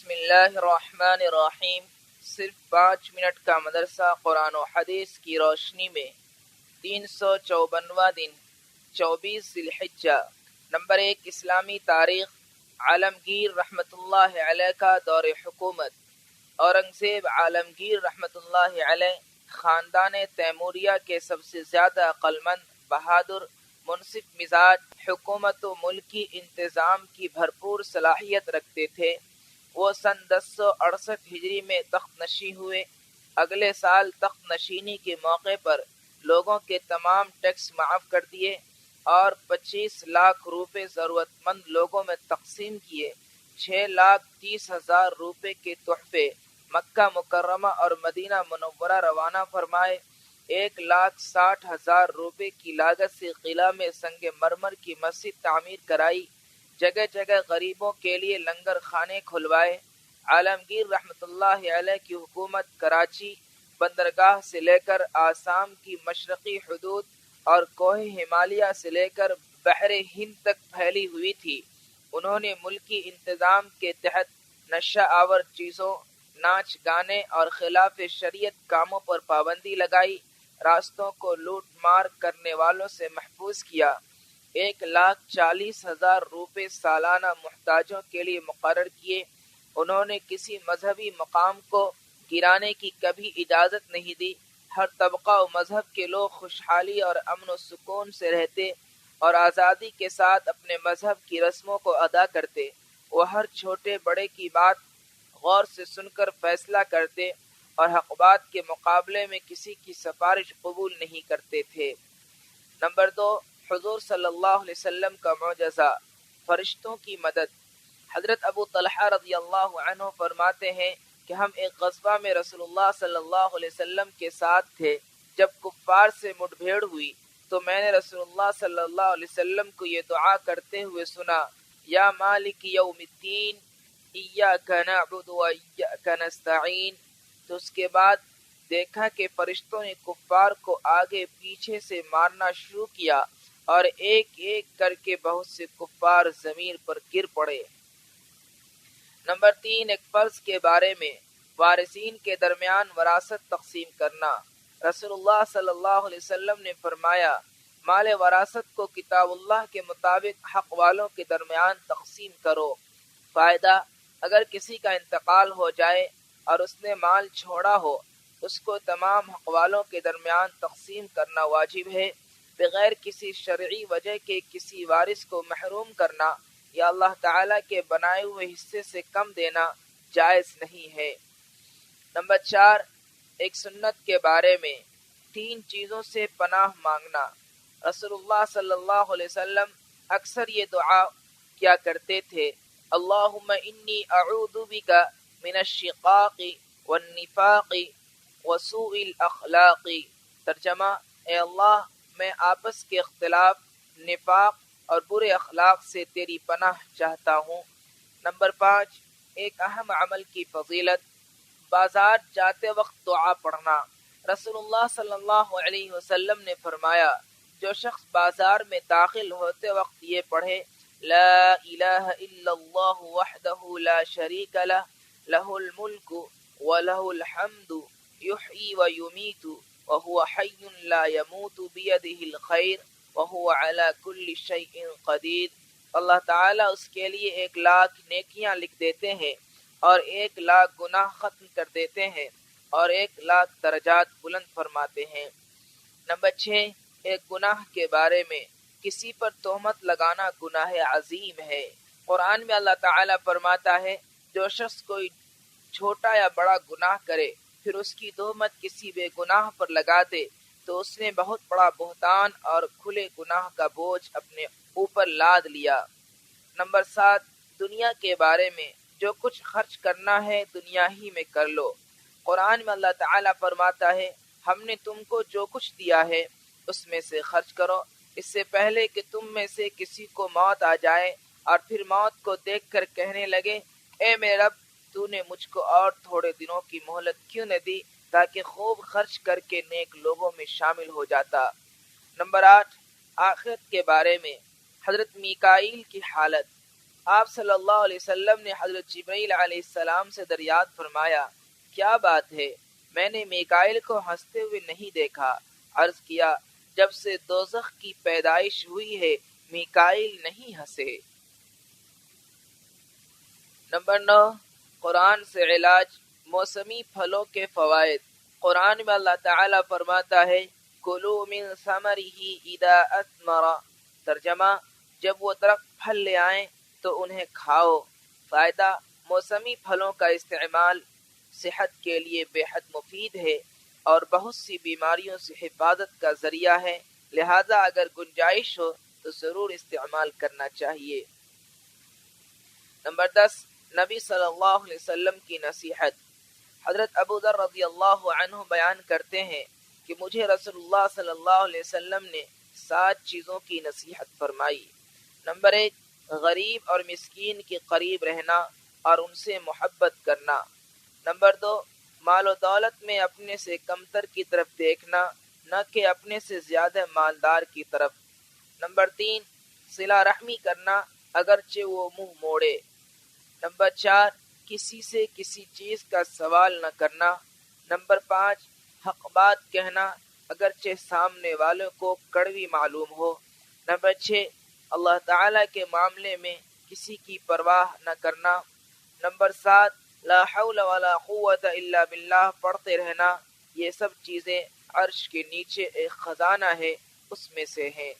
بسم اللہ الرحمن الرحیم۔ صرف 5 منٹ کا مدرسہ قرآن و حدیث کی روشنی میں 354واں دن 24 ذی الحجہ۔ نمبر 1، اسلامی تاریخ۔ عالمگیر رحمۃ اللہ علیہ کا دور حکومت۔ اورنگزیب عالمگیر رحمۃ اللہ علیہ خاندان تیموریہ کے سب سے زیادہ عقلمند، بہادر، منصف مزاج، حکومت و ملکی انتظام کی بھرپور صلاحیت رکھتے تھے۔ وہ سن 1068 ہجری میں تخت نشین ہوئے۔ اگلے سال تخت نشینی کے موقع پر لوگوں کے تمام ٹیکس معاف کر دیے اور 25 لاکھ روپے ضرورت مند لوگوں میں تقسیم کیے۔ 6,30,000 روپے کے تحفے مکہ مکرمہ اور مدینہ منورہ روانہ فرمائے۔ 1,60,000 روپے کی لاگت سے قلعہ میں سنگ مرمر کی مسجد تعمیر کرائی۔ جگہ جگہ غریبوں کے لیے لنگر خانے کھلوائے۔ عالمگیر رحمۃ اللہ علیہ کی حکومت کراچی بندرگاہ سے لے کر آسام کی مشرقی حدود اور کوہ ہمالیہ سے لے کر بحر ہند تک پھیلی ہوئی تھی۔ انہوں نے ملکی انتظام کے تحت نشہ آور چیزوں، ناچ گانے اور خلاف شریعت کاموں پر پابندی لگائی۔ راستوں کو لوٹ مار کرنے والوں سے محفوظ کیا۔ 1,40,000 روپے سالانہ محتاجوں کے لیے مقرر کیے۔ انہوں نے کسی مذہبی مقام کو گرانے کی کبھی اجازت نہیں دی۔ ہر طبقہ و مذہب کے لوگ خوشحالی اور امن و سکون سے رہتے اور آزادی کے ساتھ اپنے مذہب کی رسموں کو ادا کرتے۔ وہ ہر چھوٹے بڑے کی بات غور سے سن کر فیصلہ کرتے اور حق بات کے مقابلے میں کسی کی سفارش قبول نہیں کرتے تھے۔ نمبر 2، حضور صلی اللہ علیہ وسلم کا معجزہ، فرشتوں کی مدد۔ حضرت ابو طلحہ رضی اللہ عنہ فرماتے ہیں کہ ہم ایک غزوہ میں رسول اللہ صلی اللہ علیہ وسلم کے ساتھ تھے۔ جب کفار سے مٹ بھیڑ ہوئی تو میں نے رسول اللہ صلی اللہ علیہ وسلم کو یہ دعا کرتے ہوئے سنا، یا مالک یوم الدین ایاک نعبد و ایاک نستعین۔ تو اس کے بعد دیکھا کہ فرشتوں نے کفار کو آگے پیچھے سے مارنا شروع کیا اور ایک ایک کر کے بہت سے کفار زمین پر گر پڑے۔ نمبر 3، ایک فرض کے بارے میں، وارثین کے درمیان وراثت تقسیم کرنا۔ رسول اللہ صلی اللہ علیہ وسلم نے فرمایا، مال وراثت کو کتاب اللہ کے مطابق حق والوں کے درمیان تقسیم کرو۔ فائدہ، اگر کسی کا انتقال ہو جائے اور اس نے مال چھوڑا ہو، اس کو تمام حق والوں کے درمیان تقسیم کرنا واجب ہے۔ بغیر کسی شرعی وجہ کے کسی وارث کو محروم کرنا یا اللہ تعالیٰ کے بنائے ہوئے حصے سے کم دینا جائز نہیں ہے۔ نمبر 4، ایک سنت کے بارے میں، 3 چیزوں سے پناہ مانگنا۔ رسول اللہ صلی اللہ علیہ وسلم اکثر یہ دعا کیا کرتے تھے، اللہم انی اعوذ بک من الشقاق والنفاق وسوء الاخلاق۔ ترجمہ، اے اللہ، میں آپس کے اختلاف، نفاق اور برے اخلاق سے تیری پناہ چاہتا ہوں۔ نمبر 5، ایک اہم عمل کی فضیلت، بازار جاتے وقت دعا پڑھنا۔ رسول اللہ صلی اللہ علیہ وسلم نے فرمایا، جو شخص بازار میں داخل ہوتے وقت یہ پڑھے، لا الہ الا اللہ وحدہ لا شریک لہ، لہ الملک ولہ الحمد یحیی ویمیت وهو حی لا يموت بیدہ الخیر وهو علی کل شیء قدیر، اللہ تعالیٰ اس کے لیے 1,00,000 نیکیاں لکھ دیتے ہیں اور 1,00,000 گناہ ختم کر دیتے ہیں اور 1,00,000 درجات بلند فرماتے ہیں۔ نمبر 6، ایک گناہ کے بارے میں، کسی پر تہمت لگانا گناہ عظیم ہے۔ قرآن میں اللہ تعالیٰ فرماتا ہے، جو شخص کوئی چھوٹا یا بڑا گناہ کرے پھر اس کی تہمت کسی بے گناہ پر لگا دے تو اس نے بہت بڑا بہتان اور کھلے گناہ کا بوجھ اپنے اوپر لاد لیا۔ نمبر 7، دنیا کے بارے میں، جو کچھ خرچ کرنا ہے دنیا ہی میں کر لو۔ قرآن میں اللہ تعالیٰ فرماتا ہے، ہم نے تم کو جو کچھ دیا ہے اس میں سے خرچ کرو، اس سے پہلے کہ تم میں سے کسی کو موت آ جائے اور پھر موت کو دیکھ کر کہنے لگے، اے میرے رب، تو نے مجھ کو اور تھوڑے دنوں کی مہلت کیوں نہ دی تاکہ خوب خرچ کر کے نیک لوگوں میں شامل ہو جاتا۔ نمبر 8، آخرت کے بارے میں، حضرت میکائیل کی حالت۔ آپ صلی اللہ علیہ وسلم نے حضرت جبرائیل علیہ السلام سے دریافت فرمایا کیا بات ہے؟ میں نے میکائیل کو ہنستے ہوئے نہیں دیکھا۔ عرض کیا جب سے دوزخ کی پیدائش ہوئی ہے میکائیل نہیں ہنسے۔ نمبر 9، قرآن سے علاج، موسمی پھلوں کے فوائد۔ قرآن میں اللہ تعالیٰ فرماتا ہے کُلُوا مِن ثَمَرِهِ اِذَا أَثْمَرَ، ترجمہ جب وہ درخت پھل لے آئیں تو انہیں کھاؤ۔ فائدہ، موسمی پھلوں کا استعمال صحت کے لیے بے حد مفید ہے اور بہت سی بیماریوں سے حفاظت کا ذریعہ ہے، لہذا اگر گنجائش ہو تو ضرور استعمال کرنا چاہیے۔ نمبر 10، نبی صلی اللہ علیہ وسلم کی نصیحت۔ حضرت ابو ذر رضی اللہ عنہ بیان کرتے ہیں کہ مجھے رسول اللہ صلی اللہ علیہ وسلم نے 7 چیزوں کی نصیحت فرمائی۔ نمبر 1، غریب اور مسکین کے قریب رہنا اور ان سے محبت کرنا۔ نمبر 2، مال و دولت میں اپنے سے کمتر کی طرف دیکھنا نہ کہ اپنے سے زیادہ مالدار کی طرف۔ نمبر 3، صلہ رحمی کرنا اگرچہ وہ منہ موڑے۔ نمبر 4، کسی سے کسی چیز کا سوال نہ کرنا۔ نمبر 5، حق بات کہنا اگرچہ سامنے والوں کو کڑوی معلوم ہو۔ نمبر 6، اللہ تعالیٰ کے معاملے میں کسی کی پرواہ نہ کرنا۔ نمبر 7، لا حول ولا قوت الا باللہ پڑھتے رہنا۔ یہ سب چیزیں عرش کے نیچے ایک خزانہ ہے، اس میں سے ہیں۔